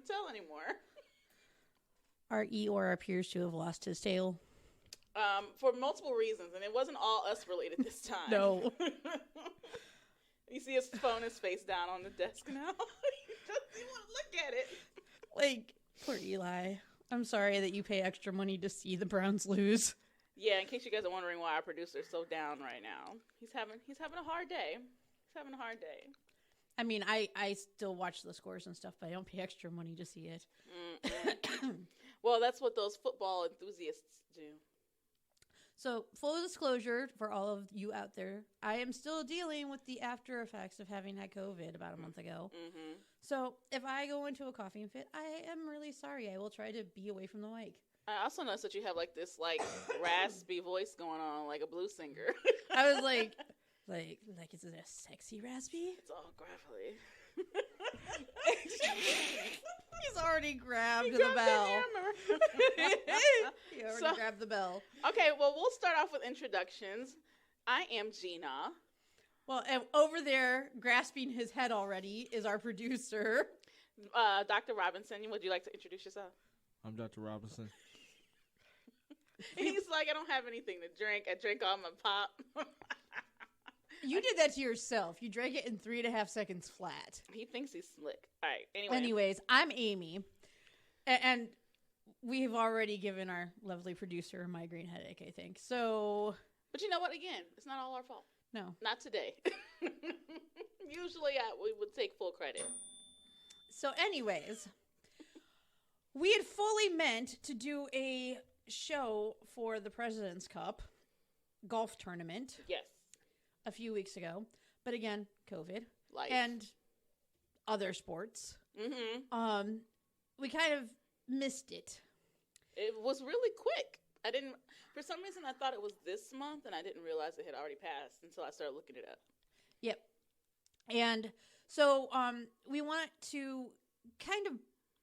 to tell anymore. Our Eeyore appears to have lost his tail. For multiple reasons, and it wasn't all us related this time. No. You see his phone is face down on the desk now. You want to look at it. Like, poor Eli. I'm sorry that you pay extra money to see the Browns lose. Yeah, in case you guys are wondering why our producer's so down right now. He's having a hard day. He's having a hard day. I mean, I still watch the scores and stuff, but I don't pay extra money to see it. Well, that's what those football enthusiasts do. So, full disclosure for all of you out there, I am still dealing with the after effects of having had COVID about a month ago. Mm-hmm. So, if I go into a coughing fit, I am really sorry. I will try to be away from the mic. I also noticed that you have like this like raspy voice going on, like a blues singer. I was like, is it a sexy raspy? It's all gravelly. He's already grabbed the bell. He already grabbed the bell. Okay, well, we'll start off with introductions. I am Gina. Well, and over there, grasping his head already, is our producer. Dr. Robinson, would you like to introduce yourself? I'm Dr. Robinson. He's like, I don't have anything to drink. I drink all my pop. You did that to yourself. You drank it in 3.5 seconds flat. He thinks he's slick. All right, Anyways, I'm Amy. And we've already given our lovely producer a migraine headache, I think. So. But you know what? Again, it's not all our fault. No. Not today. Usually we would take full credit. So anyways, we had fully meant to do a show for the President's Cup golf tournament. Yes. A few weeks ago. But again, COVID. Life. And other sports. Mm-hmm. We kind of missed it. It was really quick. For some reason, I thought it was this month, and I didn't realize it had already passed until I started looking it up. Yep. And so we want to kind of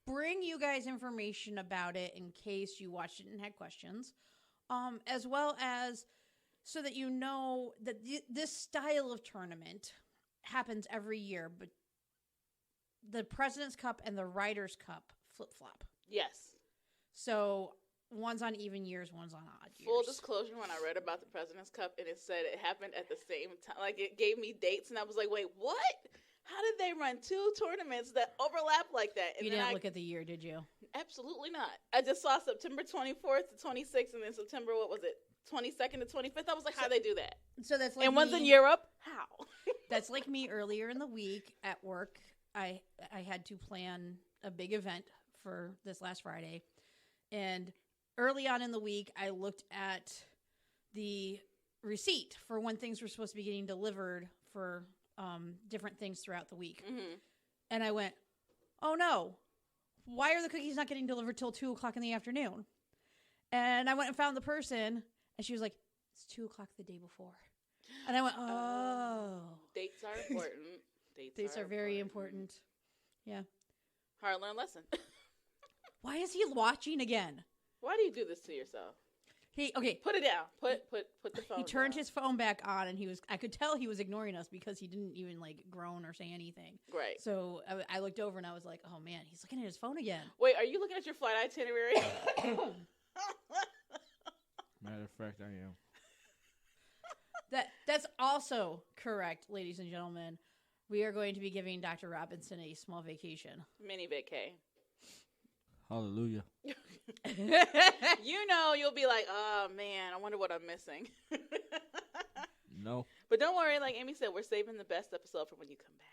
bring you guys information about it in case you watched it and had questions, as well as so that you know that this style of tournament happens every year, but the President's Cup and the Ryder's Cup flip-flop. Yes. So one's on even years, one's on odd years. Full disclosure, when I read about the President's Cup and it said it happened at the same time, like it gave me dates and I was like, wait, what? How did they run two tournaments that overlap like that? And you didn't look at the year, did you? Absolutely not. I just saw September 24th to 26th and then September, 22nd to 25th. I was like, how they do that? So that's like and one's in Europe? How? That's like me earlier in the week at work. I had to plan a big event for this last Friday. And early on in the week, I looked at the receipt for when things were supposed to be getting delivered for different things throughout the week. Mm-hmm. And I went, oh no, why are the cookies not getting delivered till 2:00 in the afternoon? And I went and found the person, and she was like, it's 2:00 the day before. And I went, oh. Dates are important. Dates are very important. Yeah. Hard learned lesson. Why is he watching again? Why do you do this to yourself? Put it down. Put the phone. He turned down. his phone back on, and I could tell he was ignoring us because he didn't even like groan or say anything. Right. So I looked over and I was like, oh man, he's looking at his phone again. Wait, are you looking at your flight itinerary? Matter of fact, I am. That's also correct, ladies and gentlemen. We are going to be giving Dr. Robinson a small vacation. Mini vacay. Hallelujah. You'll be like, oh man, I wonder what I'm missing. No. But don't worry, like Amy said, we're saving the best episode for when you come back.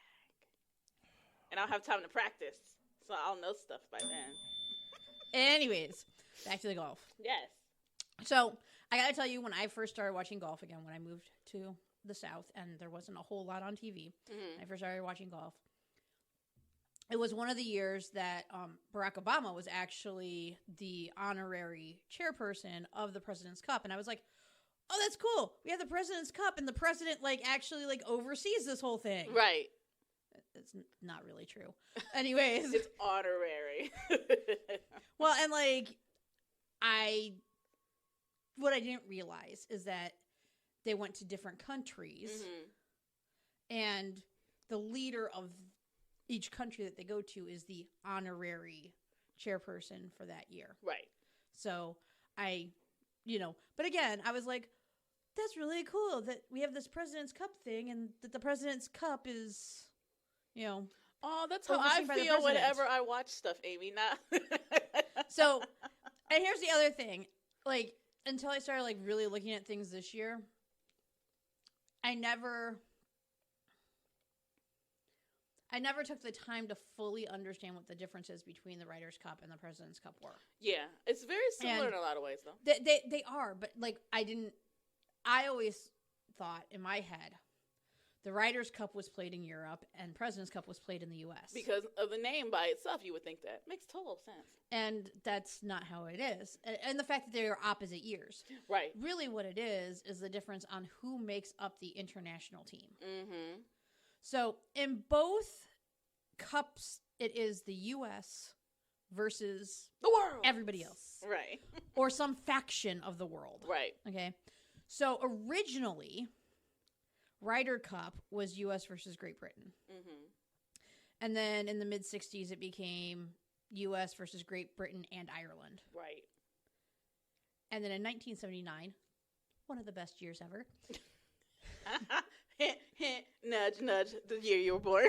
And I'll have time to practice. So I'll know stuff by then. Anyways, back to the golf. Yes. So I got to tell you, when I first started watching golf again, when I moved to the South and there wasn't a whole lot on TV, I first started watching golf. It was one of the years that Barack Obama was actually the honorary chairperson of the President's Cup. And I was like, oh, that's cool. We have the President's Cup and the president actually oversees this whole thing. Right. It's not really true. Anyways. It's honorary. Well, and what I didn't realize is that they went to different countries and the leader of each country that they go to is the honorary chairperson for that year. Right. So but again, I was like, that's really cool that we have this President's Cup thing, and that the President's Cup is, Oh, that's how I overseen by the feel president. whenever I watch stuff, Amy. Not. So, and here's the other thing. Like, until I started, like, really looking at things this year, I never took the time to fully understand what the difference is between the Ryder's Cup and the President's Cup were. Yeah, it's very similar And in a lot of ways, though. They are, but, like, I always thought in my head the Ryder's Cup was played in Europe and President's Cup was played in the U.S. Because of the name by itself, you would think that. Makes total sense. And that's not how it is. And the fact that they are opposite years. Right. Really what it is the difference on who makes up the international team. Mm-hmm. So in both cups, it is the U.S. versus The world. everybody else. Right. Or some faction of the world. Right. Okay. So originally, Ryder Cup was U.S. versus Great Britain. Mm-hmm. And then in the mid-'60s, it became U.S. versus Great Britain and Ireland. Right. And then in 1979, one of the best years ever, Hint, hint, nudge, nudge, the year you were born.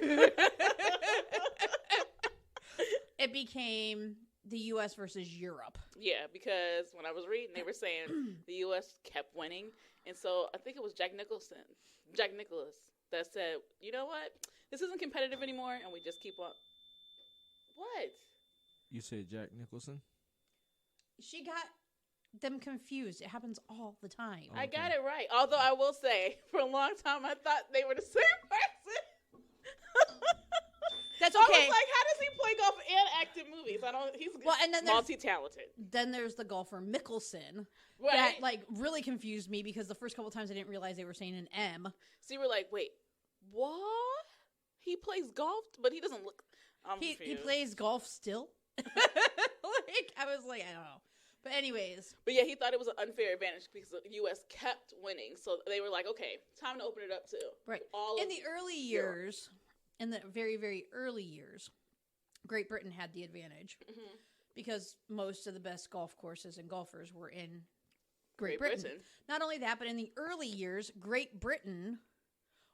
it became the U.S. versus Europe. Yeah, because when I was reading, they were saying the U.S. kept winning. And so I think it was Jack Nicholas, that said, you know what? This isn't competitive anymore, and we just keep on. What? You say Jack Nicholson? She got them confused. It happens all the time. I got it right. Although I will say, for a long time, I thought they were the same person. That's I was okay. like, how does he play golf and act in movies? He's And then there's, multi-talented. then there's the golfer Mickelson. Right. That, like, really confused me because the first couple times I didn't realize they were saying an M. So you were like, wait, what? He plays golf, but he doesn't look. He confused. plays golf still. I was like, I don't know. But anyways. But yeah, he thought it was an unfair advantage because the U.S. kept winning. So they were like, okay, time to open it up to Right. all In of the early years, in the very, very early years, Great Britain had the advantage Mhm. because most of the best golf courses and golfers were in Great Great Britain. Britain. Not only that, but in the early years, Great Britain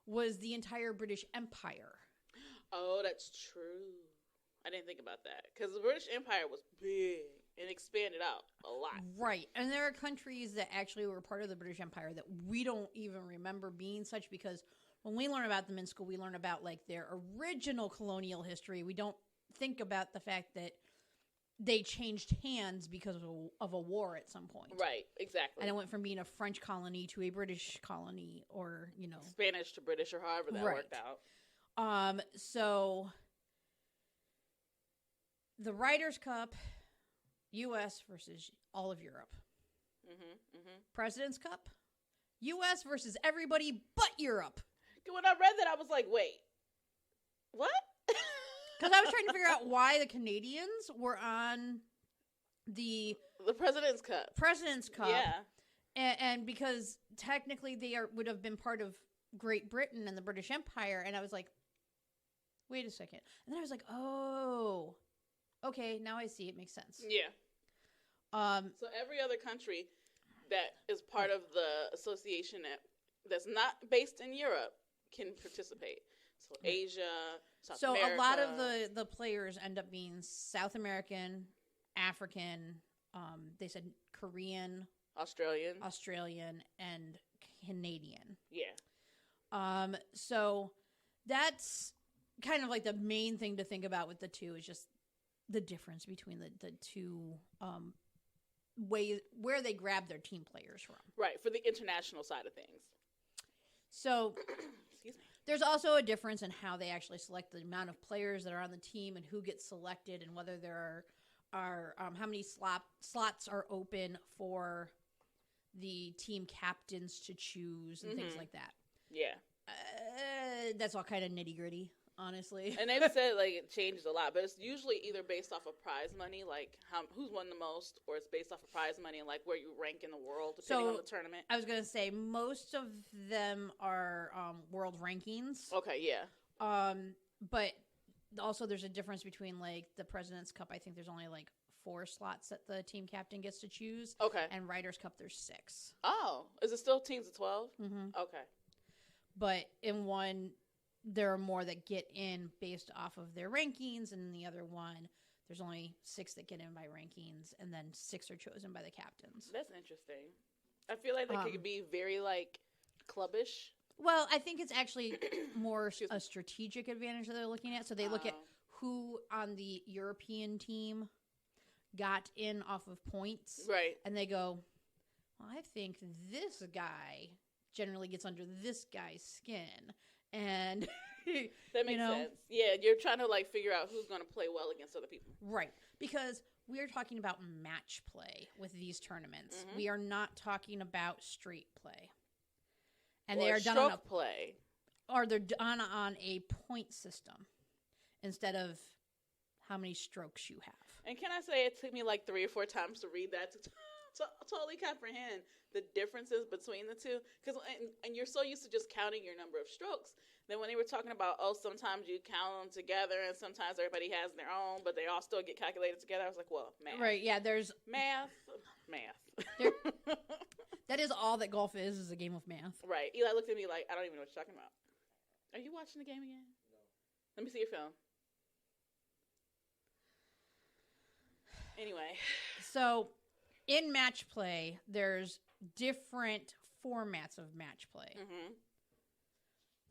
was the entire British Empire. Oh, that's true. I didn't think about that because the British Empire was big and expanded out a lot. Right. And there are countries that actually were part of the British Empire that we don't even remember being such because when we learn about them in school, we learn about like their original colonial history. We don't think about the fact that they changed hands because of a war at some point. Right, exactly. And it went from being a French colony to a British colony or, Spanish to British or however that Right. worked out. So the Ryder's Cup, U.S. versus all of Europe. Mm-hmm, mm-hmm. President's Cup, U.S. versus everybody but Europe. When I read that, I was like, wait, what? Because I was trying to figure out why the Canadians were on the President's Cup. President's Cup. Yeah. And because technically they would have been part of Great Britain and the British Empire. And I was like, wait a second. And then I was like, oh, okay, now I see. It makes sense. Yeah. Um, So every other country that is part of the association that's not based in Europe can participate. So Asia, South America. a lot of the players end up being South American, African, they said Korean, Australian, and Canadian. Yeah. So that's kind of like the main thing to think about with the two is just the difference between the two ways where they grab their team players from. Right, for the international side of things. So Excuse me. there's also a difference in how they actually select the amount of players that are on the team and who gets selected and whether there are how many slots are open for the team captains to choose and things like that. Yeah. That's all kind of nitty gritty, honestly. And they've said like it changes a lot, but it's usually either based off of prize money, like who's won the most, or it's based off of prize money and like where you rank in the world depending on the tournament. I was gonna say most of them are world rankings. Okay, yeah. But also there's a difference between like the President's Cup. I think there's only like 4 slots that the team captain gets to choose. Okay. And Ryder's Cup, there's 6. Oh, is it still teams of 12? Mm-hmm. Okay. But in one, there are more that get in based off of their rankings, and in the other one, there's only 6 that get in by rankings, and then 6 are chosen by the captains. That's interesting. I feel like that could be very like clubbish. Well, I think it's actually more a strategic advantage that they're looking at. So they look at who on the European team got in off of points. Right. And they go, well, I think this guy generally gets under this guy's skin. And that makes sense. Yeah, you're trying to like figure out who's going to play well against other people. Right. Because we are talking about match play with these tournaments. Mm-hmm. We are not talking about straight play. And or they are done stroke on play. or they're done on a point system instead of how many strokes you have. And can I say it took me like 3 or 4 times to read that to totally comprehend the differences between the two. Because and you're so used to just counting your number of strokes. Then when they were talking about, sometimes you count them together and sometimes everybody has their own, but they all still get calculated together. I was like, well, math. Right, yeah, there's Math. that is all that golf is a game of math. Right. Eli looked at me like, I don't even know what you're talking about. Are you watching the game again? No. Let me see your film. Anyway. So, in match play, there's different formats of match play. Mm-hmm.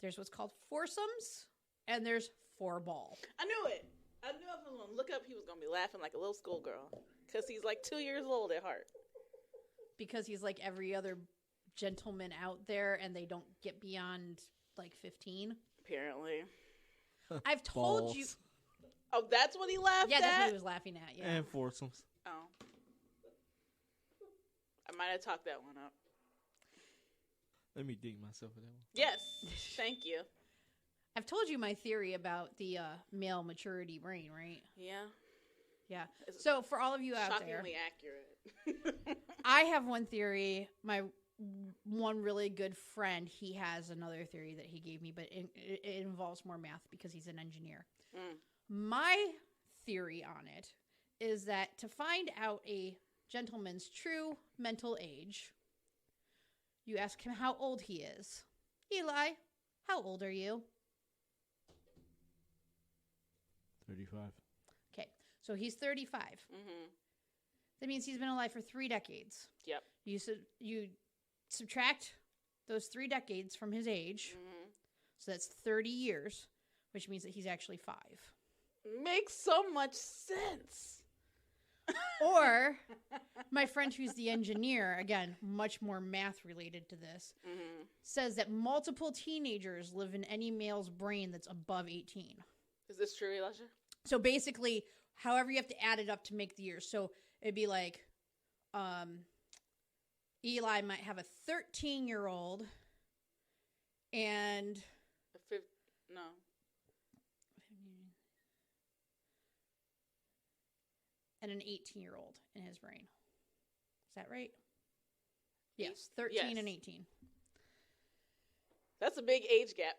There's what's called foursomes, and there's 4-ball. I knew it. I knew if I was going to look up, he was going to be laughing like a little schoolgirl. Because he's like 2 years old at heart. Because he's like every other gentleman out there, and they don't get beyond like 15. Apparently. I've told you. Oh, that's what he laughed at? Yeah, that's what he was laughing at. Yeah. And foursomes. Oh. I might have talked that one up. Let me dig myself with that one. Yes. Thank you. I've told you my theory about the male maturity brain, right? Yeah. Yeah. So for all of you out there, shockingly accurate. I have one theory. My one really good friend, he has another theory that he gave me, but it involves more math because he's an engineer. Mm. My theory on it is that to find out a gentleman's true mental age, you ask him how old he is. Eli, how old are you? 35. Okay, so he's 35. Mm-hmm. That means he's been alive for 3 decades. Yep. You subtract those 3 decades from his age, so that's 30 years, which means that he's actually 5. Makes so much sense. Or my friend who's the engineer, again, much more math related to this, says that multiple teenagers live in any male's brain that's above 18. Is this true, Elijah? So basically, however you have to add it up to make the years. So it'd be like Eli might have a 13-year-old and... No. And an 18-year-old in his brain. Is that right? Yes, 13 and 18. That's a big age gap.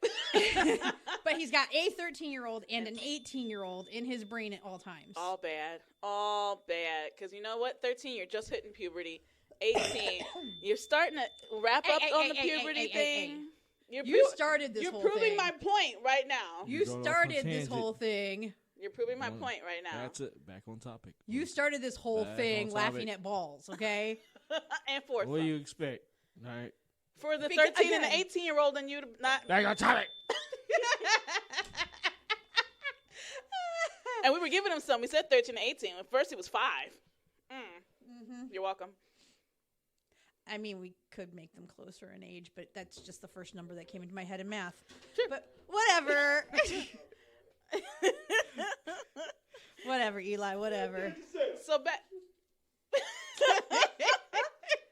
But he's got a 13-year-old and an 18-year-old in his brain at all times. All bad. All bad. Because you know what? 13, you're just hitting puberty. 18, you're starting to wrap up on the puberty thing. You started this whole thing. You're proving my point right now. You started this whole thing. You're proving my point right now. That's it. Back on topic. You started this whole thing laughing at balls, okay? And fourth. What do you expect? All right. For the 13 and the 18-year-old and you to not... Back on topic. And we were giving him some. We said 13 and 18. At first, it was 5. You're welcome. I mean, we could make them closer in age, but that's just the first number that came into my head in math. Sure. But whatever. Whatever, Eli, whatever. So back...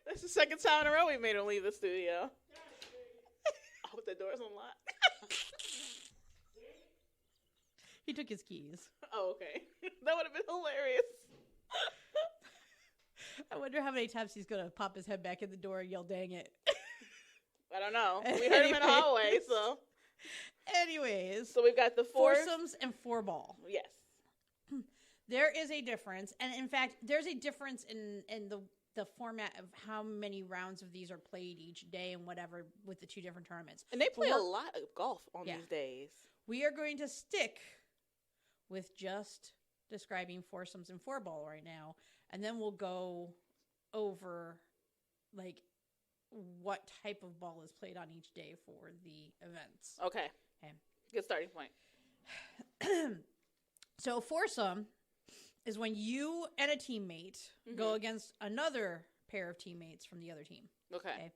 That's the second time in a row we made him leave the studio. I hope the door's unlocked. He took his keys. Oh, okay. That would have been hilarious. I wonder how many times he's going to pop his head back in the door and yell, dang it. I don't know. We heard him in the hallway, so. Anyways, So we've got the foursomes and four ball. Yes. There is a difference, and in fact, there's a difference in the format of how many rounds of these are played each day and whatever with the two different tournaments. And they play a lot of golf on these days. We are going to stick with just describing foursomes and four ball right now, and then we'll go over like what type of ball is played on each day for the events. Okay. Good starting point. So foursome is when you and a teammate go against another pair of teammates from the other team. Okay.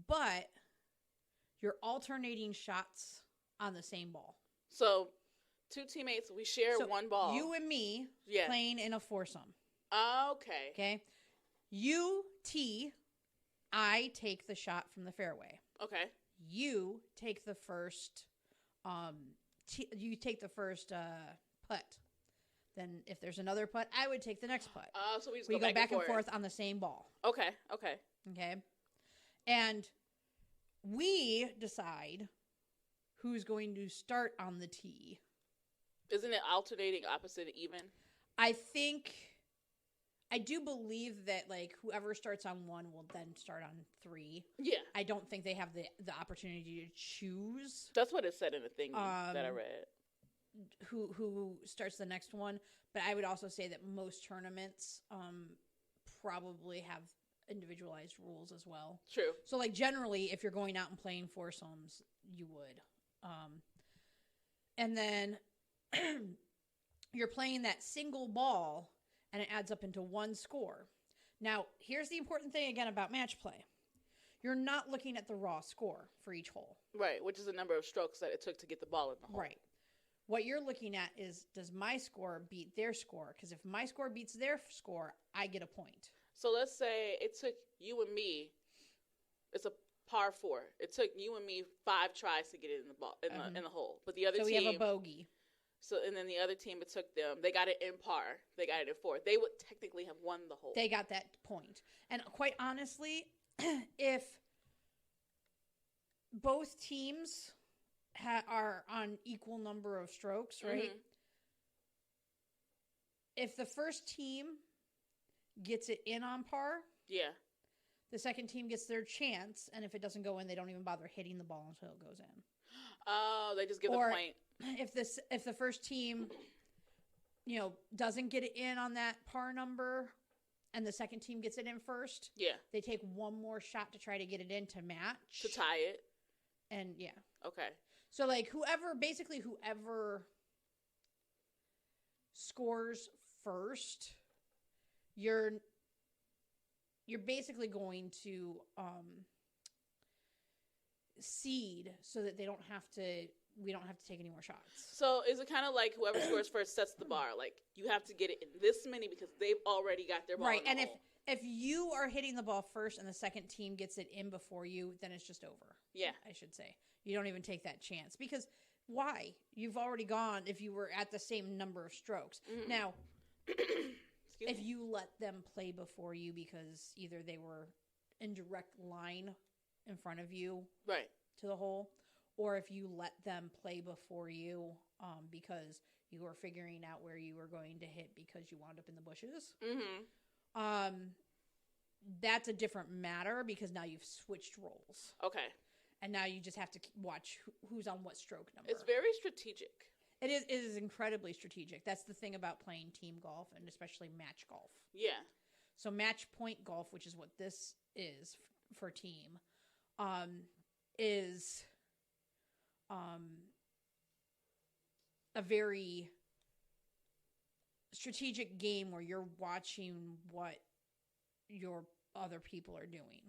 But you're alternating shots on the same ball. So two teammates, we share one ball. You and me playing in a foursome. Okay. Okay. You tee, I take the shot from the fairway. Okay. You take the first putt. Then if there's another putt, I would take the next putt. So we just go back and forth. forth on the same ball. Okay. Okay. And we decide who's going to start on the tee. Isn't it alternating opposite even? I do believe that like whoever starts on one will then start on three. Yeah. I don't think they have the opportunity to choose. That's what it said in the thing that I read. Who starts the next one, but I would also say that most tournaments probably have individualized rules as well. True. So like generally if you're going out and playing foursomes, you would. And then you're playing that single ball and it adds up into one score. Now, here's the important thing again about match play. You're not looking at the raw score for each hole. Right, which is the number of strokes that it took to get the ball in the hole. Right. What you're looking at is, does my score beat their score? Because if my score beats their score, I get a point. So let's say it took you and me, it's a par 4. It took you and me 5 tries to get it in the ball in the hole. But the other team, we have a bogey. So and then the other team, it took them. They got it in par. They got it in 4. They would technically have won the hole. They got that point. And quite honestly, if both teams are on equal number of strokes, right? If the first team gets it in on par, the second team gets their chance, and if it doesn't go in, they don't even bother hitting the ball until it goes in. Oh, they just give the point. If the first team, doesn't get it in on that par number, and the second team gets it in first, they take one more shot to try to get it in to match. To tie it. And Okay. So like whoever scores first, you're basically going to seed so that we don't have to take any more shots. So is it kind of like whoever scores first sets the bar? Like you have to get it in this many because they've already got their ball in the hole. If you are hitting the ball first and the second team gets it in before you, then it's just over. Yeah. I should say. You don't even take that chance because why? You've already gone if you were at the same number of strokes. Now, if you let them play before you because either they were in direct line in front of you to the hole, or if you let them play before you because you were figuring out where you were going to hit because you wound up in the bushes, that's a different matter because now you've switched roles. Okay. And now you just have to watch who's on what stroke number. It's very strategic. It is incredibly strategic. That's the thing about playing team golf and especially match golf. Yeah. So match point golf, which is what this is for team, is a very strategic game where you're watching what your other people are doing.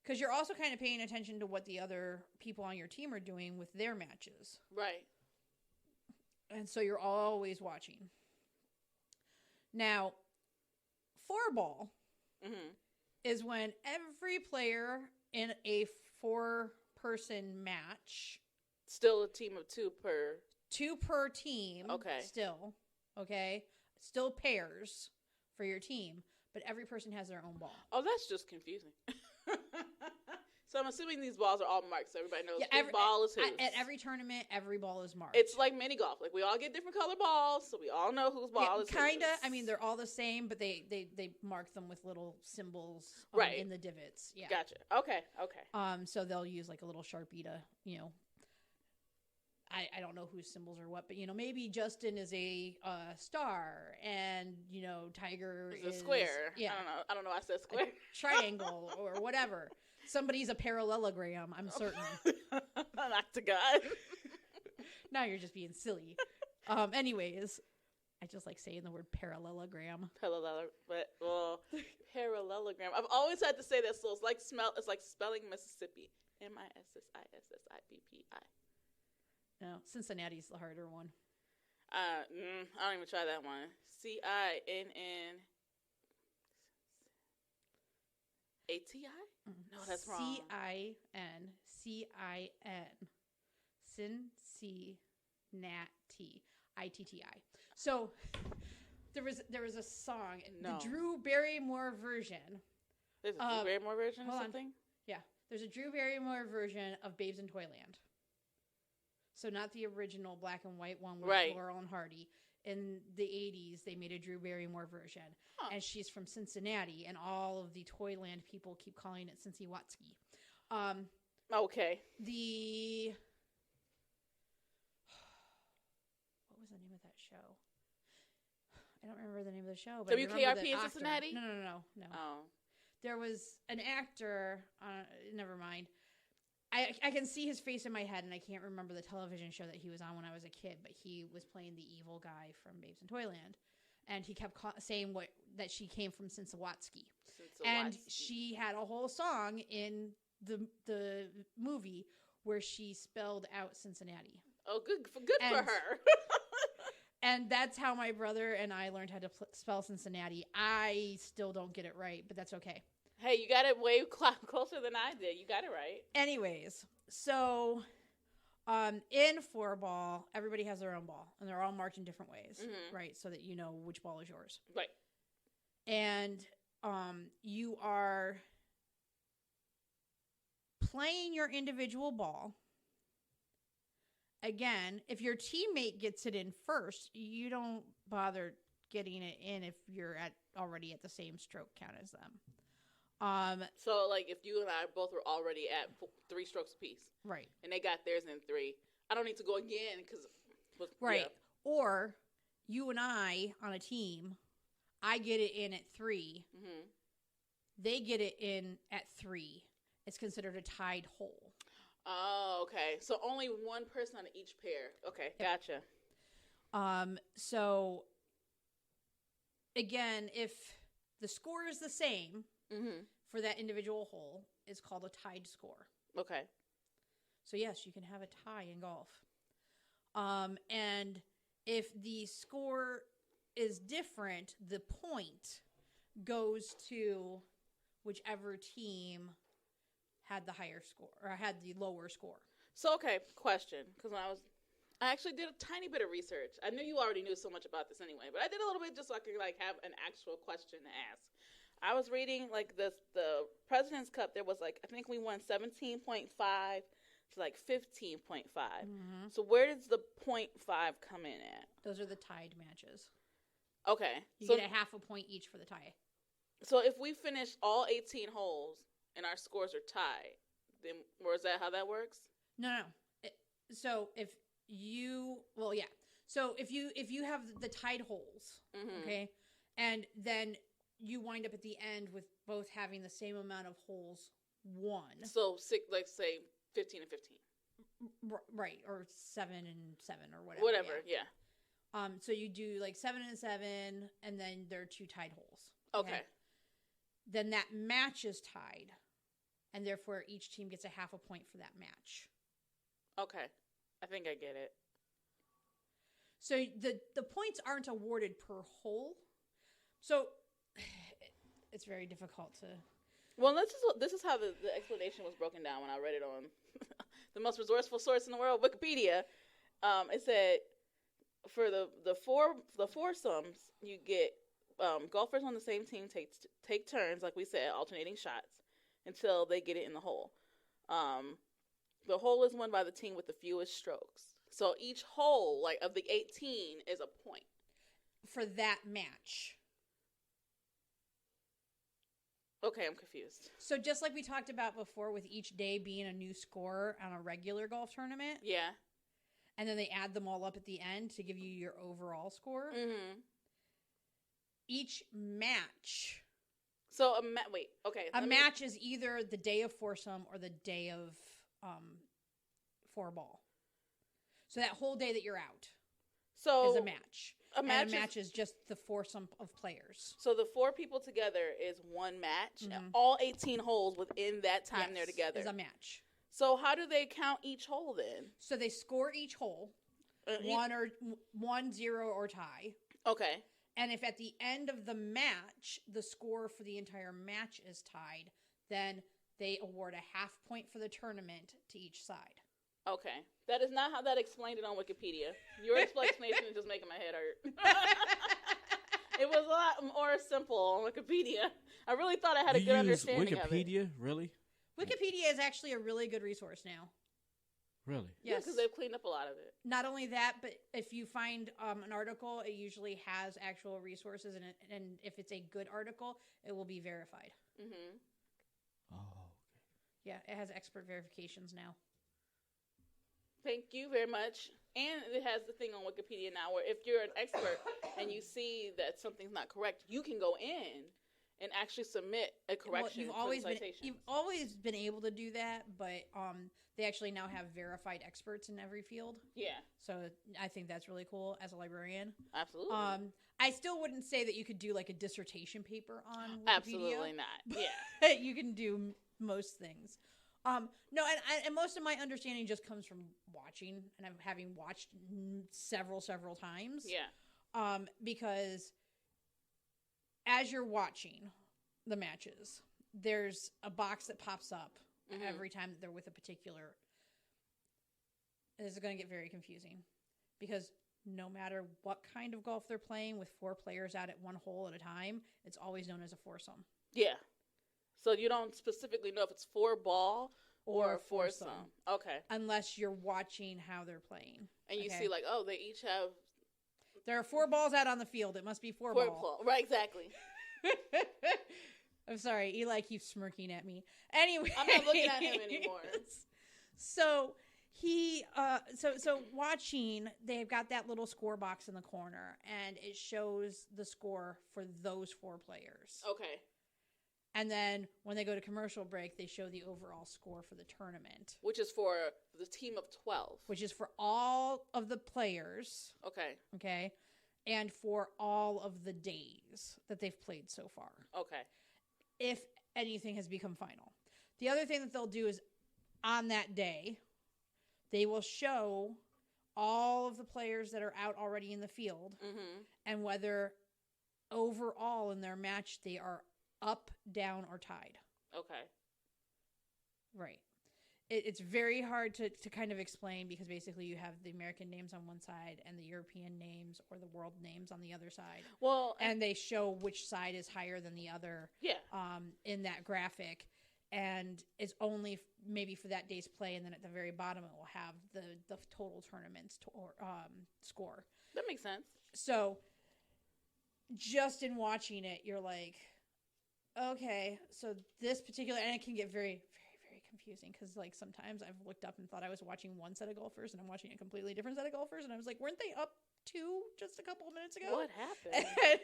Because you're also kind of paying attention to what the other people on your team are doing with their matches. Right. And so you're always watching. Now, four ball is when every player in a 4-person match. Still a team of 2 per. 2 per team. Okay. Still. Okay. Still pairs for your team. But every person has their own ball. Oh, that's just confusing. So I'm assuming these balls are all marked, so everybody knows Yeah, whose ball is whose. At every tournament, every ball is marked. It's like mini golf. Like we all get different color balls, so we all know whose ball is kinda. whose. I mean, they're all the same, but they mark them with little symbols Right. in the divots. Yeah. Gotcha. Okay. So they'll use like a little Sharpie to, I don't know whose symbols are what, but maybe Justin is a star, and Tiger It's is a square. Yeah, I don't know. I said square. triangle or whatever. Somebody's a parallelogram. I'm certain. Not to God. Now you're just being silly. Anyways, I just like saying the word parallelogram. Parallelogram. I've always had to say that, so it's like spelling Mississippi. Mississippi. No, Cincinnati's the harder one. I don't even try that one. CINN. ATI? No, that's wrong. Cincinnati. ITTI. So there was a song, No. the Drew Barrymore version. There's a Drew Barrymore version or hold on. something? Yeah, there's a Drew Barrymore version of Babes in Toyland. So not the original black and white one with Right. Laurel and Hardy. In the 80s, they made a Drew Barrymore version. Huh. And she's from Cincinnati, and all of the Toyland people keep calling it Cincy-Watsky. Okay. What was the name of that show? I don't remember the name of the show. But I remember WKRP the in actor. Cincinnati? No. Oh. There was an actor, never mind. I can see his face in my head, and I can't remember the television show that he was on when I was a kid, but he was playing the evil guy from Babes in Toyland. And he kept saying that she came from Cincy-Watsky. And she had a whole song in the movie where she spelled out Cincinnati. Oh, good for her. And that's how my brother and I learned how to spell Cincinnati. I still don't get it right, but that's okay. Hey, you got it way closer than I did. You got it right. Anyways, so in four ball, everybody has their own ball, and they're all marked in different ways, right? So that you know which ball is yours. Right. And you are playing your individual ball. Again, if your teammate gets it in first, you don't bother getting it in if you're already at the same stroke count as them. So, like, if you and I both were already at 3 strokes apiece, right, and they got theirs in 3, I don't need to go again because, right. Yeah. Or you and I on a team, I get it in at 3, they get it in at 3. It's considered a tied hole. Oh, okay. So only one person on each pair. Okay, gotcha. So again, if the score is the same. For that individual hole is called a tied score. Okay. So yes, you can have a tie in golf. And if the score is different, the point goes to whichever team had the higher score or had the lower score. So, okay, question. Because I actually did a tiny bit of research. I knew you already knew so much about this anyway, but I did a little bit just so I could have an actual question to ask. I was reading the President's Cup. There was I think we won 17.5 to 15.5. So where does the 0.5 come in at? Those are the tied matches. Okay, you get a half a point each for the tie. So if we finish all 18 holes and our scores are tied, then is that how that works? No. So if you So if you have the tied holes, okay, and then you wind up at the end with both having the same amount of holes won. So, say 15 and 15. Right, or 7 and 7 or whatever. Whatever, yeah. So you do 7 and 7, and then there are 2 tied holes. Okay. Then that match is tied, and therefore each team gets a half a point for that match. Okay. I think I get it. So the points aren't awarded per hole. So it's very difficult to... Well, this is how the explanation was broken down when I read it on the most resourceful source in the world, Wikipedia. It said for the foursomes, you get golfers on the same team take turns, like we said, alternating shots until they get it in the hole. The hole is won by the team with the fewest strokes. So each hole, like of the 18, is a point for that match. Okay, I'm confused. So just like we talked about before, with each day being a new score on a regular golf tournament, Yeah. and then they add them all up at the end to give you your overall score. Mm-hmm. Each match. So wait, okay. A match is either the day of foursome or the day of four ball. So that whole day that you're out is a match. A match is just the foursome of players. So the 4 people together is one match. And all 18 holes within that time they're together is a match. So how do they count each hole then? So they score each hole, 1, 0, or tie. Okay. And if at the end of the match, the score for the entire match is tied, then they award a half point for the tournament to each side. Okay. That is not how that explained it on Wikipedia. Your explanation is just making my head hurt. It was a lot more simple on Wikipedia. I really thought I had a good understanding of it. Wikipedia? Really? Wikipedia is actually a really good resource now. Really? Yes, because they've cleaned up a lot of it. Not only that, but if you find an article, it usually has actual resources, and if it's a good article, it will be verified. Mm-hmm. Oh, okay. Yeah, it has expert verifications now. Thank you very much. And it has the thing on Wikipedia now where if you're an expert and you see that something's not correct, you can go in and actually submit a correction for the citation. You've always been able to do that, but they actually now have verified experts in every field. Yeah. So I think that's really cool as a librarian. Absolutely. I still wouldn't say that you could do like a dissertation paper on Wikipedia. Absolutely not. Yeah. You can do most things. No, and most of my understanding just comes from watching, and I'm having watched several times. Yeah. Because as you're watching the matches, there's a box that pops up every time that they're with a particular. This is going to get very confusing because no matter what kind of golf they're playing with 4 players out at one hole at a time, it's always known as a foursome. Yeah. So you don't specifically know if it's 4 ball or a foursome. Okay. Unless you're watching how they're playing. And you see like, oh, they each have... There are 4 balls out on the field. It must be 4 ball. Right, exactly. I'm sorry. Eli keeps smirking at me. Anyway. I'm not looking at him anymore. So so watching, they've got that little score box in the corner, and it shows the score for those 4 players. Okay. And then when they go to commercial break, they show the overall score for the tournament. Which is for the team of 12. Which is for all of the players. Okay. Okay. And for all of the days that they've played so far. Okay. If anything has become final. The other thing that they'll do is on that day, they will show all of the players that are out already in the field and whether overall in their match they are up, down, or tied. Okay. Right. It's very hard to kind of explain because basically you have the American names on one side and the European names or the world names on the other side. Well, and they show which side is higher than the other. Yeah. In that graphic, and it's only maybe for that day's play, and then at the very bottom it will have the total tournament's score. That makes sense. So, just in watching it, you're like, okay, so this particular, and it can get very, very, very confusing because, like, sometimes I've looked up and thought I was watching one set of golfers and I'm watching a completely different set of golfers, and I was like, weren't they up 2 just a couple of minutes ago? What happened? And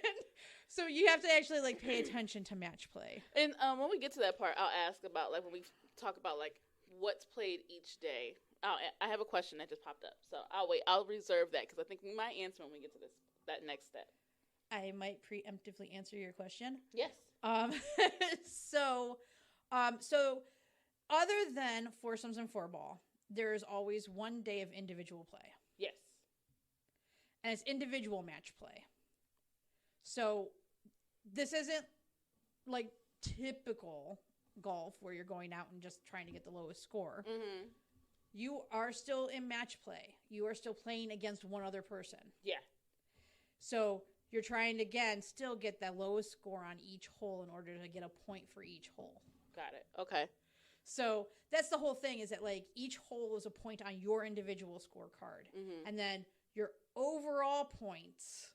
so you have to actually, like, pay attention to match play. And when we get to that part, I'll ask about, like, when we talk about, like, what's played each day. I have a question that just popped up, so I'll wait. I'll reserve that because I think we might answer when we get to that next step. I might preemptively answer your question. Yes. So other than foursomes and 4-ball, there is always one day of individual play. Yes. And it's individual match play. So this isn't like typical golf where you're going out and just trying to get the lowest score. Mm-hmm. You are still in match play. You are still playing against one other person. Yeah. So you're trying to, again, still get that lowest score on each hole in order to get a point for each hole. Got it. Okay. So that's the whole thing, is that like each hole is a point on your individual scorecard. Mm-hmm. And then your overall points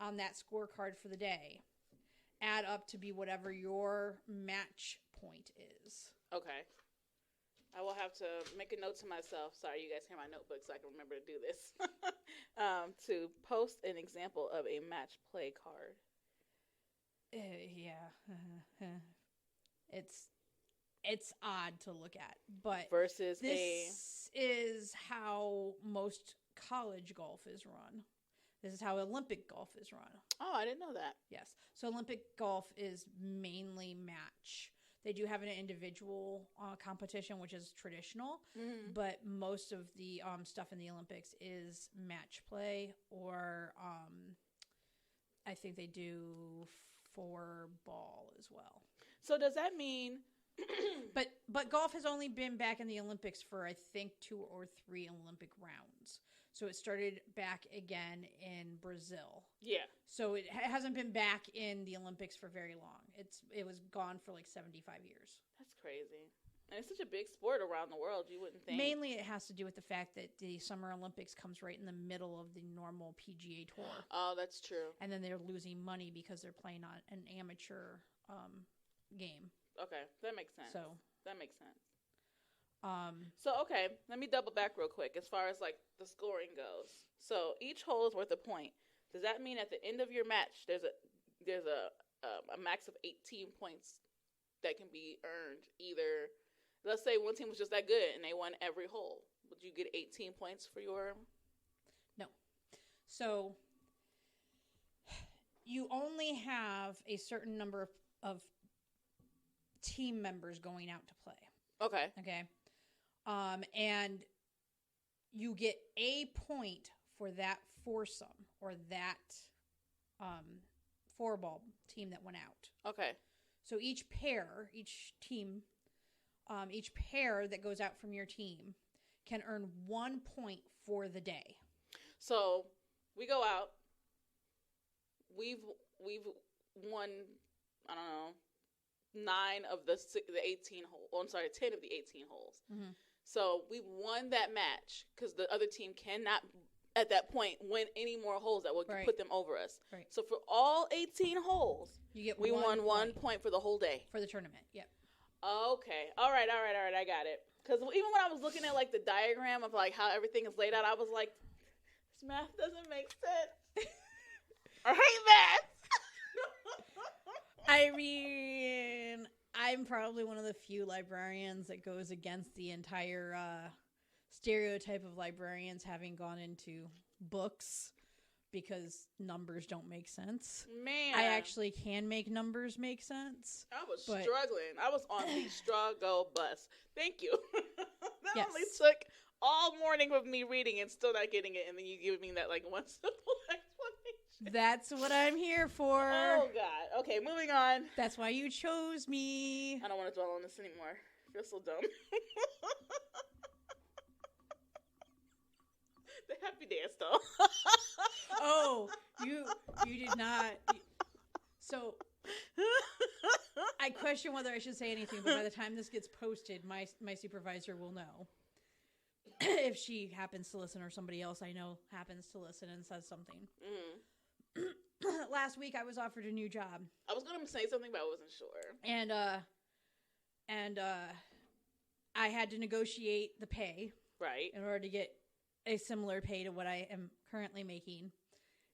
on that scorecard for the day add up to be whatever your match point is. Okay. I will have to make a note to myself. Sorry, you guys hear my notebook so I can remember to do this. To post an example of a match play card. Yeah. It's odd to look at, but Versus this is how most college golf is run. This is how Olympic golf is run. Oh, I didn't know that. Yes. So Olympic golf is mainly match. They do have an individual competition, which is traditional, Mm-hmm. but most of the stuff in the Olympics is match play, or I think they do 4-ball as well. So does that mean... But golf has only been back in the Olympics for, I think, 2 or 3 Olympic rounds. So it started back again in Brazil. Yeah. So it hasn't been back in the Olympics for very long. It was gone for like 75 years. That's crazy. And it's such a big sport around the world, you wouldn't think. Mainly it has to do with the fact that the Summer Olympics comes right in the middle of the normal PGA Tour. Oh, that's true. And then they're losing money because they're playing on an amateur game. Okay, that makes sense. So that makes sense. Okay, let me double back real quick as far as like the scoring goes. So each hole is worth a point. Does that mean at the end of your match there's a max of 18 points that can be earned? Either, let's say one team was just that good and they won every hole, would you get 18 points for your... No. So you only have a certain number of team members going out to play. Okay. Okay. And you get a point for that foursome or that 4-ball team that went out. Okay. So each pair that goes out from your team can earn 1 point for the day. So we go out. We've won, I don't know, 9 of the 18 holes. Oh, I'm sorry, 10 of the 18 holes. Mm-hmm. So we won that match because the other team cannot, at that point, win any more holes that would put them over us. Right. So for all 18 holes, we won 1 point for the whole day. For the tournament, yep. Okay. All right. I got it. Because even when I was looking at like the diagram of like how everything is laid out, I was like, this math doesn't make sense. I hate math. I mean, I'm probably one of the few librarians that goes against the entire stereotype of librarians having gone into books because numbers don't make sense. Man. I actually can make numbers make sense. I was struggling. I was on the struggle bus. Thank you. That Yes. only took all morning of me reading and still not getting it, and then you give me that like one simple explanation. That's what I'm here for. Oh, God. Okay, moving on. That's why you chose me. I don't want to dwell on this anymore. I feel so dumb. The happy dance, though. Oh, you did not. So I question whether I should say anything, but by the time this gets posted, my supervisor will know. If she happens to listen or somebody else I know happens to listen and says something. Mm-hmm. Last week I was offered a new job. I was going to say something, but I wasn't sure. And I had to negotiate the pay. Right. In order to get a similar pay to what I am currently making.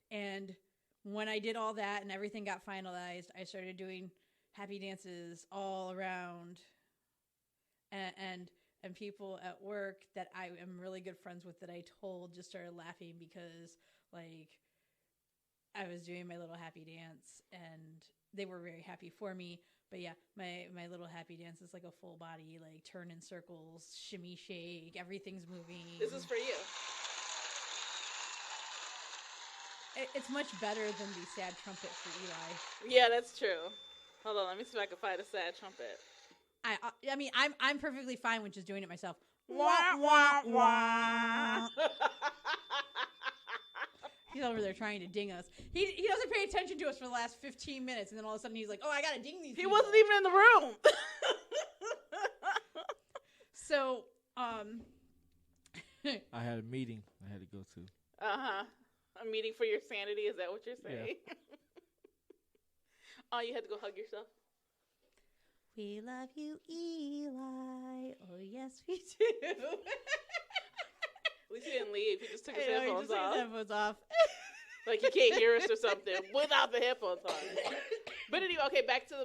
And when I did all that and everything got finalized, I started doing happy dances all around. And people at work that I am really good friends with that I told just started laughing because, like, I was doing my little happy dance and they were very happy for me. But yeah, my little happy dance is like a full body, like turn in circles, shimmy shake, everything's moving. This is for you. It's much better than the sad trumpet for Eli. Yeah, that's true. Hold on, let me see if I can find a sad trumpet. I mean, I'm perfectly fine with just doing it myself. Wah, wah, wah. He's over there trying to ding us. He doesn't pay attention to us for the last 15 minutes, and then all of a sudden he's like, "Oh, I gotta ding these." He people. wasn't even in the room. So, I had a meeting I had to go to. A meeting for your sanity. Is that what you're saying? Yeah. Oh, you had to go hug yourself. we love you, Eli. Oh, yes, we do. At least he didn't leave. He just took his I know, he headphones just took off. his headphones off. Like he can't hear us or something without the headphones on. But anyway, okay, back to.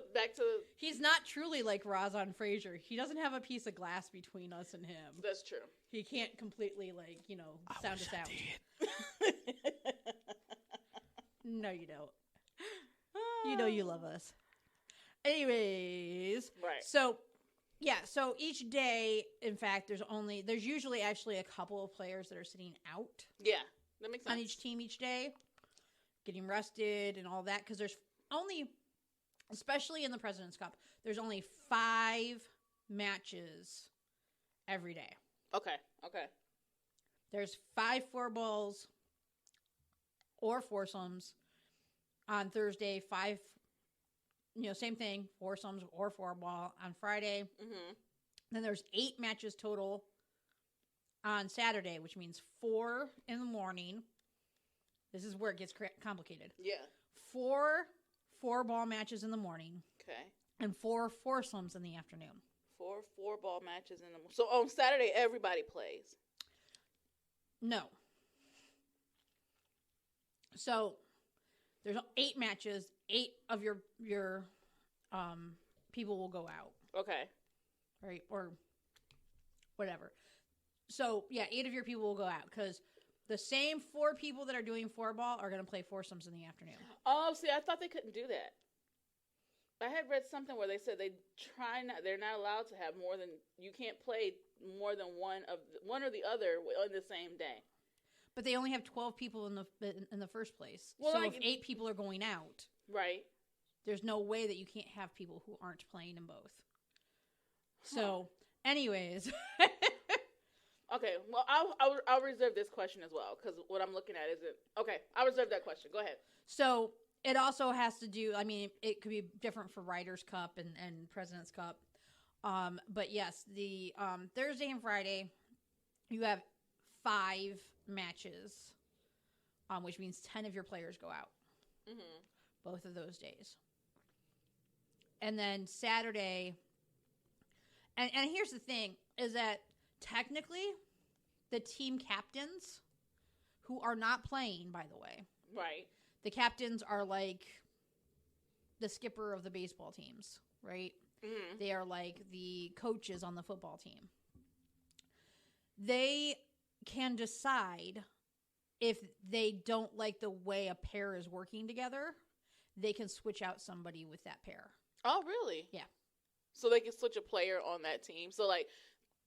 He's not truly like Razan Frazier. He doesn't have a piece of glass between us and him. That's true. He can't completely, like, sound us out. No, you don't. You know you love us. Anyways. Right. So, yeah. So each day, in fact, there's usually actually a couple of players that are sitting out Yeah, that makes sense. on each team each day, getting rested and all that. Because there's only, especially in the President's Cup, there's only 5 matches every day. Okay. There's 5 4-balls or foursomes on Thursday. 5, same thing, foursomes or 4-ball on Friday. Mm-hmm. Then there's 8 matches total on Saturday, which means 4 in the morning. This is where it gets complicated. Yeah. 4 4-ball matches in the morning Okay. and 4 foursomes in the afternoon. 4 4-ball matches in the. So on Saturday, everybody plays. No. So there's 8 matches. 8 of your people will go out, Okay. right? Or whatever. So yeah, 8 of your people will go out because the same 4 people that are doing 4-ball are going to play foursomes in the afternoon. Oh, see, I thought they couldn't do that. I had read something where they said they're not allowed to have more than, you can't play more than one or the other on the same day. But they only have 12 people in the first place. Well, so if 8 people are going out, Right. there's no way that you can't have people who aren't playing in both. So, anyways, Okay, well, I'll reserve this question as well because what I'm looking at isn't okay. I'll reserve that question. Go ahead. so it also has to do. I mean, it could be different for Riders' Cup and President's Cup. But yes, the Thursday and Friday, you have 5 matches, which means 10 of your players go out. Mm-hmm. Both of those days. And then Saturday, and here's the thing, is that technically the team captains, who are not playing, by the way, Right. the captains are like the skipper of the baseball teams, right? Mm-hmm. They are like the coaches on the football team. They can decide if they don't like the way a pair is working together, they can switch out somebody with that pair. Oh, really? Yeah. So they can switch a player on that team. So, like,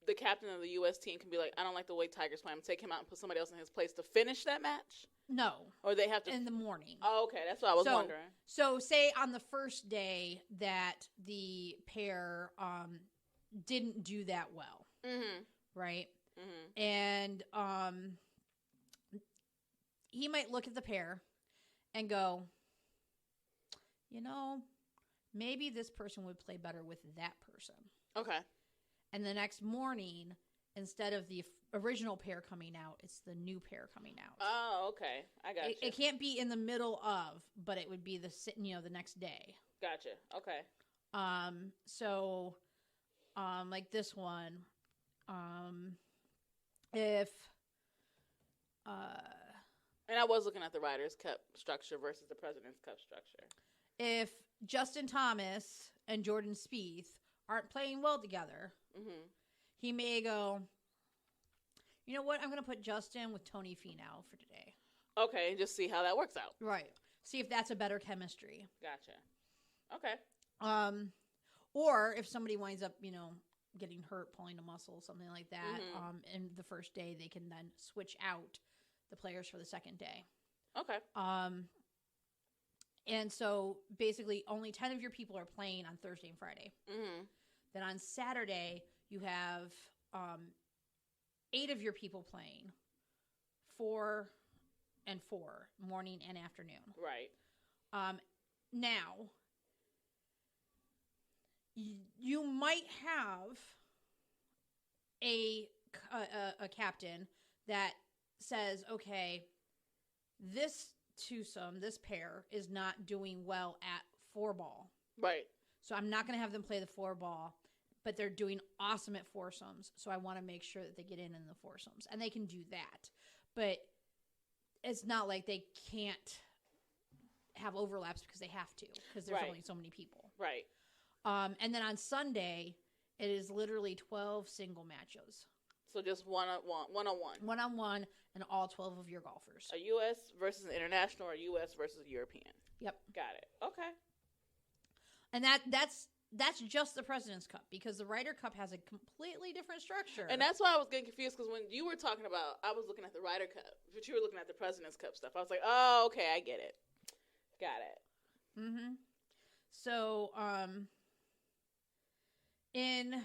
the captain of the U.S. team can be like, I don't like the way Tiger's playing. I'm going to take him out and put somebody else in his place to finish that match? No. Or they have to... In the morning. Oh, okay. That's what I was wondering. So say on the first day that the pair didn't do that well, Mm-hmm. right? Mm-hmm. And he might look at the pair and go, maybe this person would play better with that person. Okay. And the next morning, instead of the original pair coming out, it's the new pair coming out. Oh, okay. I got you. It can't be in the middle of, but it would be the next day. Gotcha. Okay. So, like this one, if, and I was looking at the Riders' Cup structure versus the President's Cup structure. if Justin Thomas and Jordan Spieth aren't playing well together, Mm-hmm. he may go, you know what, I'm going to put Justin with Tony Finau for today. Okay, and just see how that works out. Right. See if that's a better chemistry. Gotcha. Okay. Or if somebody winds up, getting hurt, pulling a muscle, something like that, Mhm. in the first day, they can then switch out the players for the second day. Okay. And so basically only 10 of your people are playing on Thursday and Friday. Mm-hmm. Then on Saturday, you have 8 of your people playing, 4 and 4, morning and afternoon. Right. Now, you might have a captain that says, okay, this twosome, this pair is not doing well at 4-ball. Right. So I'm not going to have them play the 4-ball, but they're doing awesome at foursomes. So I want to make sure that they get in the foursomes. And they can do that. But it's not like they can't have overlaps because they have to, because there's only so many people. Right. And then on Sunday, it is literally 12 single matches. So just one-on-one. One-on-one, and all 12 of your golfers. A U.S. versus an international, or U.S. versus a European. Yep. Got it. Okay. And that's just the President's Cup, because the Ryder Cup has a completely different structure. And that's why I was getting confused, because when you were talking about, I was looking at the Ryder Cup, but you were looking at the President's Cup stuff. I was like, oh, okay, I get it. Got it. Mm-hmm. So, in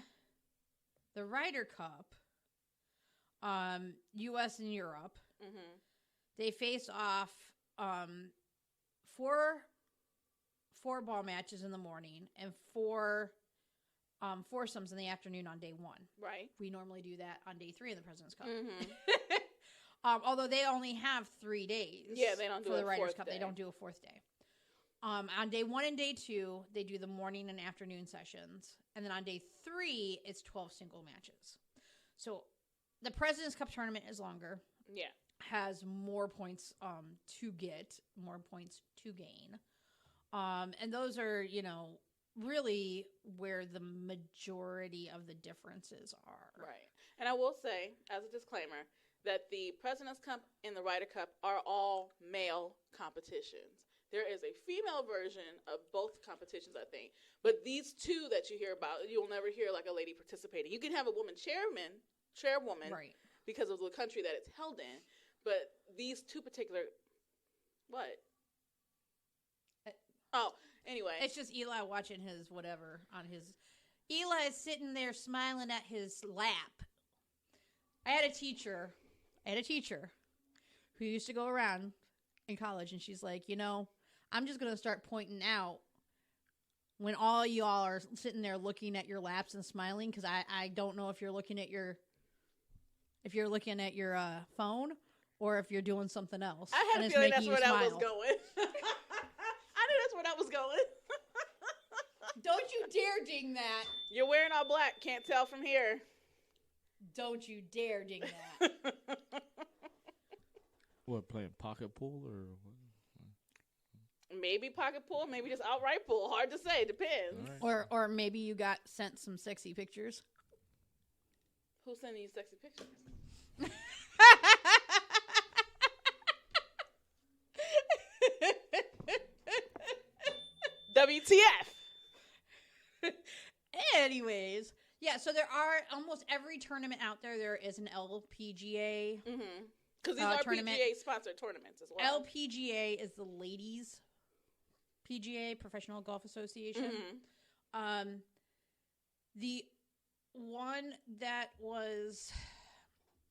the Ryder Cup, U.S. and Europe, they face off 4-ball matches in the morning and 4 foursomes in the afternoon on day 1. Right. We normally do that on day 3 of the President's Cup. Mm-hmm. Although they only have 3 days. Yeah, they don't do for the a Ryder 4th Cup. day. They don't do a 4th day. On day 1 and day 2, they do the morning and afternoon sessions. And then on day 3, it's 12 single matches. So the President's Cup tournament is longer. Yeah. Has more points to get, more points to gain. And those are, really where the majority of the differences are. Right. And I will say, as a disclaimer, that the President's Cup and the Ryder Cup are all male competitions. There is a female version of both competitions, I think. But these two that you hear about, you'll never hear like a lady participating. You can have a chairwoman, Right. because of the country that it's held in. But these two particular, what? Anyway. It's just Eli watching his whatever on his. Eli is sitting there smiling at his lap. I had a teacher who used to go around in college, and she's like, I'm just going to start pointing out when all y'all are sitting there looking at your laps and smiling, because I don't know if you're looking at your phone or if you're doing something else. I had a feeling that's where that was going. I knew that's where that was going. Don't you dare ding that. You're wearing all black. Can't tell from here. Don't you dare ding that. What, playing pocket pool or what? Maybe pocket pool, maybe just outright pool. Hard to say. Depends. Right. Or maybe you got sent some sexy pictures. Who's sending you sexy pictures? WTF. Anyways, yeah, so there are almost every tournament out there. There is an LPGA. Because these are tournament. PGA-sponsored tournaments as well. LPGA is the ladies' PGA, Professional Golf Association. The one that was...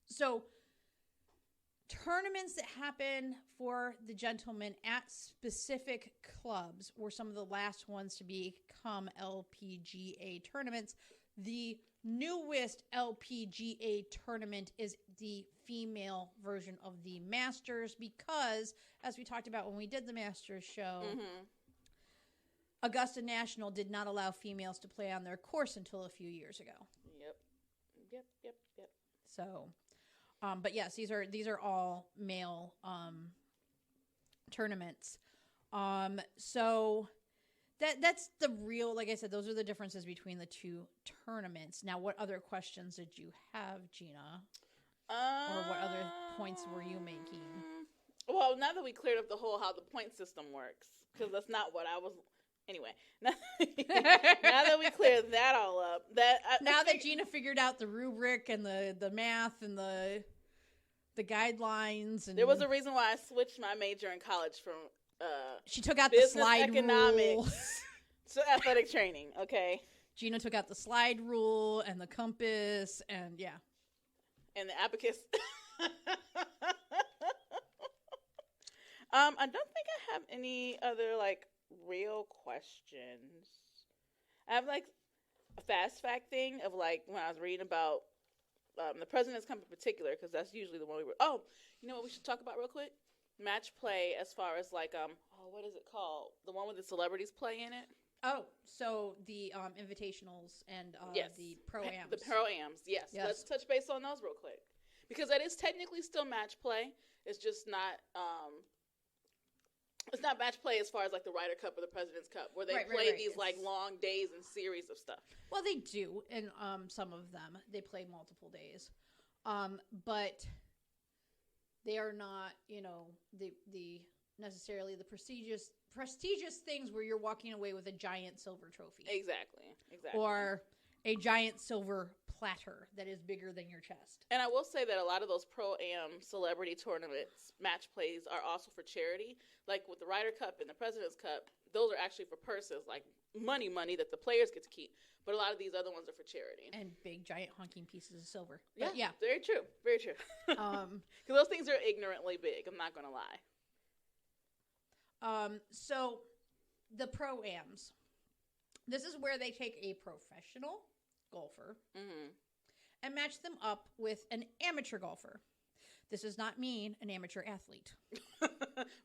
So, tournaments that happen for the gentlemen at specific clubs were some of the last ones to become LPGA tournaments. The newest LPGA tournament is the female version of the Masters because, as we talked about when we did the Masters show, Augusta National did not allow females to play on their course until a few years ago. Yep. So, but yes, these are all male tournaments. So that's the real, like I said, those are the differences between the two tournaments. Now, what other questions did you have, Gina? Or what other points were you making? Well, now that we cleared up the whole how the point system works, because that's not what I was. Anyway, now that we cleared that all up, that Gina figured out the rubric and the math and the guidelines, and there was a reason why I switched my major in college from she took out business the slide economics rule to athletic training. Okay, Gina took out the slide rule and the compass, and yeah, and the abacus. I don't think I have any other real questions. I have a fast fact thing of when I was reading about the President's Cup in particular, because that's usually the one we were. Oh, you know what we should talk about real quick? Match play, as far as like what is it called? The one with the celebrities play in it. Oh, so the invitationals and Yes. the pro-ams. The pro-ams, yes. Yes. Let's touch base on those real quick. Because that is technically still match play. It's just not it's not match play as far as like the Ryder Cup or the President's Cup, where they Right, play right. these like long days and series of stuff. Well, they do, and some of them they play multiple days, but they are not, the necessarily the prestigious things where you're walking away with a giant silver trophy Exactly. or a giant silver platter that is bigger than your chest. And I will say that a lot of those pro-am celebrity tournaments, match plays, are also for charity. Like with the Ryder Cup and the President's Cup, those are actually for purses, like money that the players get to keep. But a lot of these other ones are for charity. And big, giant, honking pieces of silver. But yeah. Very true. Very true. Because those things are ignorantly big. I'm not going to lie. So the pro-ams, this is where they take a professional golfer and match them up with an amateur golfer. This does not mean an amateur athlete.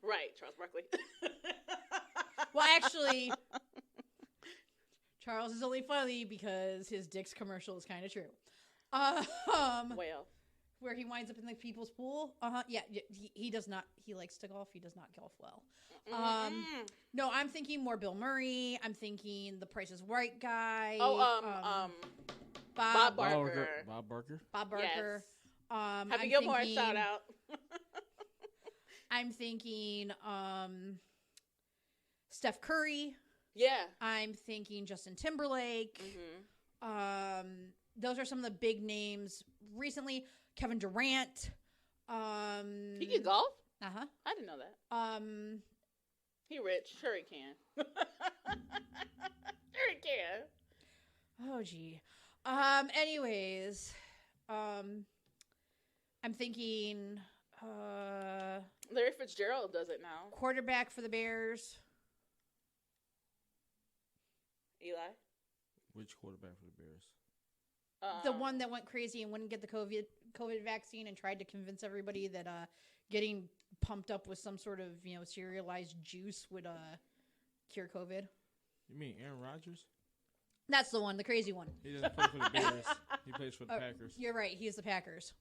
Right, Charles Barkley. Well, actually, Charles is only funny because his Dick's commercial is kind of true. Well, Where he winds up in the people's pool. Yeah, he does not. He likes to golf. He does not golf well. No, I'm thinking more Bill Murray. I'm thinking the Price is Right guy. Bob Barker. Bob Barker. Bob Barker. Yes. Happy Gilmore shout out. I'm thinking Steph Curry. Yeah. I'm thinking Justin Timberlake. Those are some of the big names recently. Kevin Durant. He can golf? Uh-huh. I didn't know that. He rich. Sure he can. Sure he can. Oh, gee. Anyways, I'm thinking Larry Fitzgerald does it now. quarterback for the Bears. Eli? Which quarterback for the Bears? The one that went crazy and wouldn't get the COVID vaccine and tried to convince everybody that getting pumped up with some sort of serialized juice would cure COVID. You mean Aaron Rodgers? That's the one, the crazy one. He doesn't play for the Bears. He plays for the Packers. You're right. He's the Packers.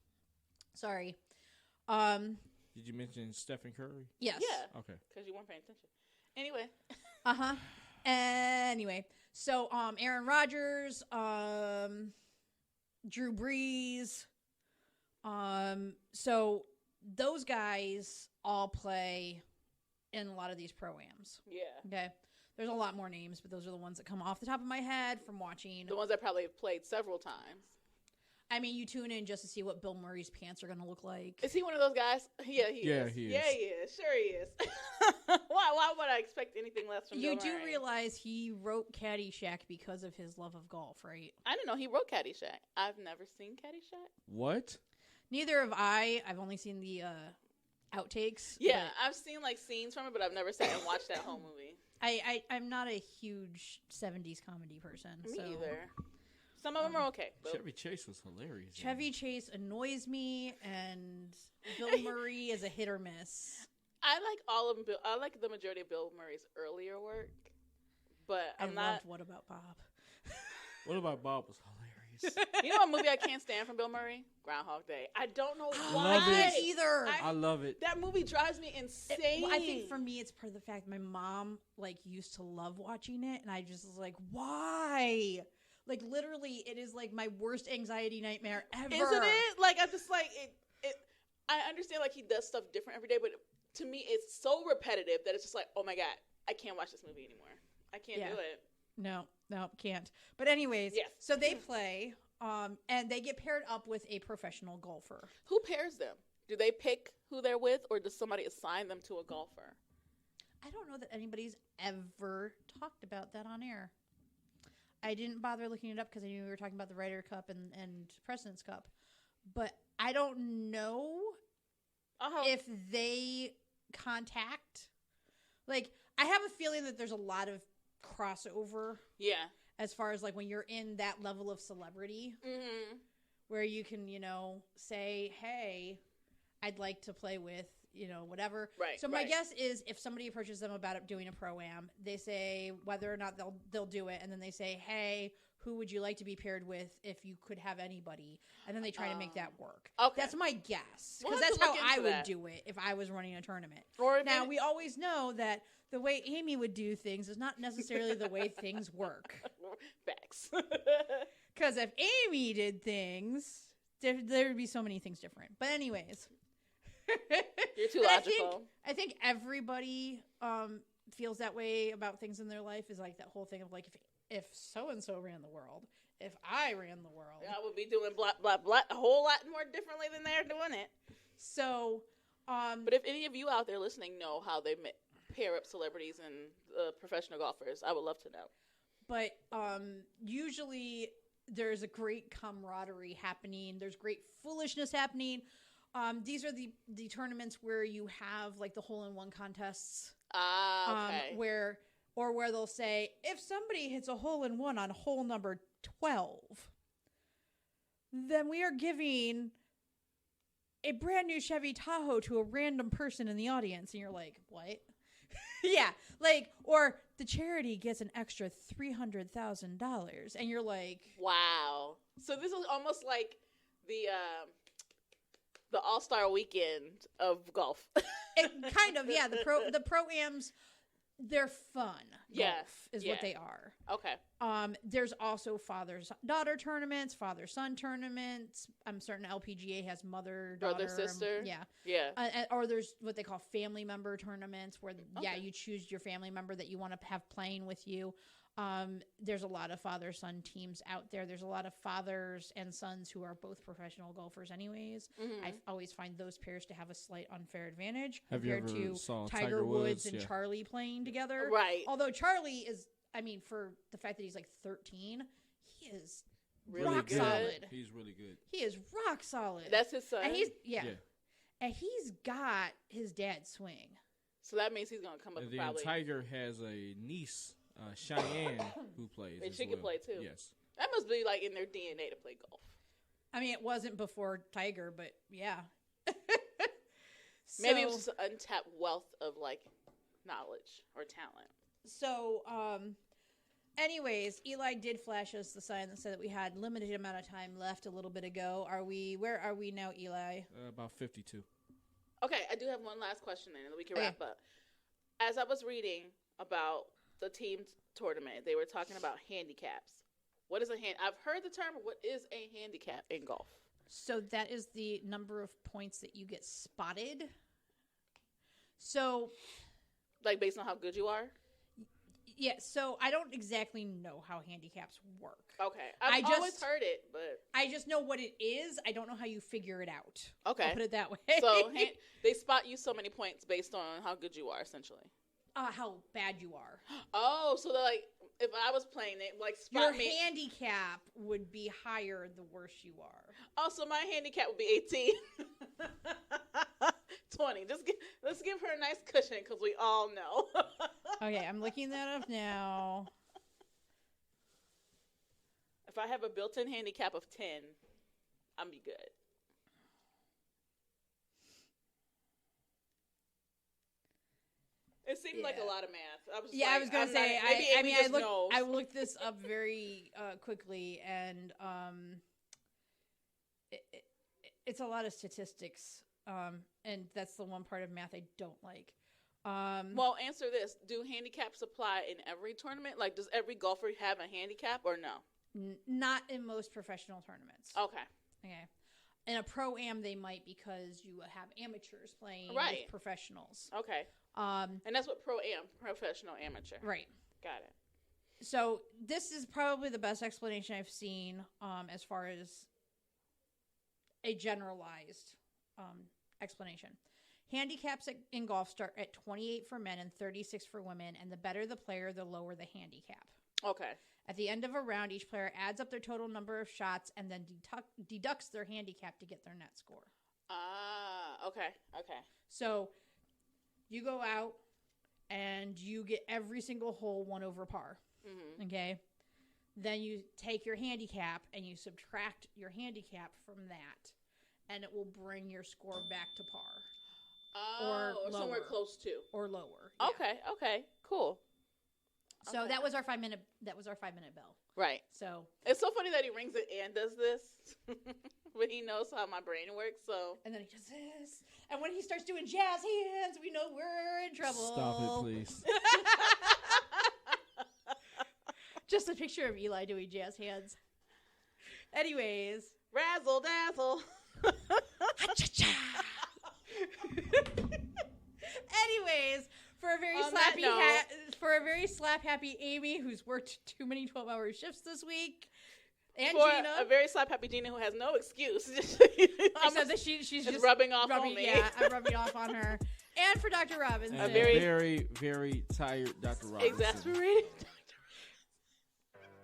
Sorry. Did you mention Stephen Curry? Yes. Yeah. Okay. Because you weren't paying attention. Anyway. Uh-huh. Anyway, so Aaron Rodgers, Drew Brees, so those guys all play in a lot of these pro-ams. Yeah. Okay. There's a lot more names, but those are the ones that come off the top of my head from watching. The ones I probably have played several times. I mean, you tune in just to see what Bill Murray's pants are going to look like. Is he one of those guys? Yeah, he is. Yeah, he is. Yeah, he is. Sure he is. Why would I expect anything less from Bill You do Murray? realize he wrote Caddyshack because of his love of golf, right? I didn't know he wrote Caddyshack. I've never seen Caddyshack. What? Neither have I. I've only seen the outtakes. Yeah, I've seen like scenes from it, but I've never sat and watched that whole movie. I'm not a huge 70s comedy person. Me so. either. Some of them are okay. But Chevy Chase was hilarious. Chevy Chase annoys me, and Bill Murray is a hit or miss. I like all of them. I like the majority of Bill Murray's earlier work, but I'm not. What About Bob? What about Bob was hilarious. You know what movie I can't stand from Bill Murray? Groundhog Day. I don't know why. love it. Either. I love it. That movie drives me insane. I think for me, it's part of the fact my mom used to love watching it, and I just was like, why? Like literally, it is like my worst anxiety nightmare ever. Isn't it? Like I'm just like it. I understand like he does stuff different every day, but to me, it's so repetitive that it's just like, oh my god, I can't watch this movie anymore. I can't do it. No, can't. But anyways, Yes. So they play, and they get paired up with a professional golfer. Who pairs them? Do they pick who they're with, or does somebody assign them to a golfer? I don't know that anybody's ever talked about that on air. I didn't bother looking it up because I knew we were talking about the Ryder Cup and President's Cup. But I don't know if they contact. Like, I have a feeling that there's a lot of crossover. Yeah. As far as, like, when you're in that level of celebrity. Mm-hmm. where you can, say, hey, I'd like to play with, whatever. Right. So my guess is if somebody approaches them about doing a pro-am, they say whether or not they'll do it. And then they say, hey, who would you like to be paired with if you could have anybody? And then they try to make that work. Okay. That's my guess. We'll Because have that's to how look I into would that. do it if I was running a tournament. Or if Now, it- we always know that the way Amy would do things is not necessarily the way things work. Facts. Because if Amy did things, there would be so many things different. But anyways. You're too And logical. I think everybody feels that way about things in their life, is like that whole thing of like, if so-and-so ran the world, if I ran the world. I would be doing blah, blah, blah a whole lot more differently than they're doing it. So, But if any of you out there listening know how they pair up celebrities and professional golfers, I would love to know. but usually there's a great camaraderie happening. There's great foolishness happening. These are the tournaments where you have like the hole-in-one contests. Okay. Where they'll say, if somebody hits a hole-in-one on hole number 12, then we are giving a brand new Chevy Tahoe to a random person in the audience. And you're like, what? Yeah. Like, or the charity gets an extra $300,000. And you're like, Wow. So this is almost like the All-Star weekend of golf. it kind of, yeah, the pro-ams, they're fun. Yes, Golf is yeah. what they are. Okay. There's also father-daughter tournaments, father-son tournaments. I'm certain LPGA has mother-daughter. Brother-sister. Yeah. Yeah. Or there's what they call family member tournaments where, Okay. you choose your family member that you want to have playing with you. There's a lot of father-son teams out there. There's a lot of fathers and sons who are both professional golfers anyways. Mhm. I always find those pairs to have a slight unfair advantage Have you compared ever to saw Tiger Woods and Yeah. Charlie playing together. Right. Although Charlie is, for the fact that he's like 13, he is Really rock good. solid. He's really good. He is rock solid. That's his son. and he's Yeah. and he's got his dad's swing. So that means he's going to come up And with then probably. Tiger has a niece, Cheyenne, who plays. And as she can well. play, too. Yes. That must be like in their DNA to play golf. It wasn't before Tiger, but yeah. Maybe it was just an untapped wealth of like knowledge or talent. So, anyways, Eli did flash us the sign that said that we had limited amount of time left a little bit ago. Where are we now, Eli? About 52. Okay, I do have one last question then, and then we can Okay. wrap up. As I was reading about the team tournament, they were talking about handicaps. What is a hand? I've heard the term. What is a handicap in golf? So that is the number of points that you get spotted. So, Like based on how good you are? yeah, so I don't exactly know how handicaps work. Okay, I I've just- always heard it, but I just know what it is. I don't know how you figure it out. okay. I'll put it that way. So they spot you so many points based on how good you are, essentially. How bad you are. Oh, so they're like, if I was playing it, like Your spot me. handicap would be higher the worse you are. Oh, so my handicap would be 18. 20. Let's give her a nice cushion because we all know. Okay, I'm looking that up now. If I have a built-in handicap of 10, I'm be good. It seemed like a Yeah. lot of math. I was Yeah, like, I was gonna I'm say. not, maybe Amy just knows. I looked this up very quickly, and it's a lot of statistics, and that's the one part of math I don't like. Well, answer this: do handicaps apply in every tournament? Like, does every golfer have a handicap or no? Not in most professional tournaments. Okay. Okay. In a pro-am, they might because you have amateurs playing Right. with professionals. Okay. And that's what professional amateur. Right. Got it. So this is probably the best explanation I've seen as far as a generalized explanation. Handicaps in golf start at 28 for men and 36 for women, and the better the player, the lower the handicap. Okay. At the end of a round, each player adds up their total number of shots and then deducts their handicap to get their net score. Ah, okay. Okay. So you go out and you get every single hole 1 over par. Mm-hmm. Okay. then you take your handicap and you subtract your handicap from that, and it will bring your score back to par Or somewhere lower. close to. or lower. Yeah. Okay, cool. So Okay. that was our 5-minute. That was our 5-minute bell. Right. So It's so funny that he rings it and does this, but he knows how my brain works. So and then he does this, and when he starts doing jazz hands, we know we're in trouble. Stop it, please. Just a picture of Eli doing jazz hands. Anyways. razzle dazzle. Anyways, for a very On that slappy note- for a very slap happy Amy who's worked too many 12-hour shifts this week, and For Gina, a very slap happy Gina who has no excuse. except that she's It's just rubbing off on me. Yeah, I'm rubbing off on her, and for Dr. Robinson. And very- very, very tired Dr. Robinson. Exasperated.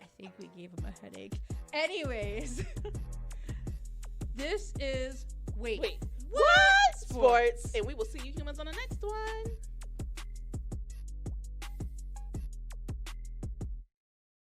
I think we gave him a headache. Anyways, this is Wait, what? Sports. And we will see you humans on the next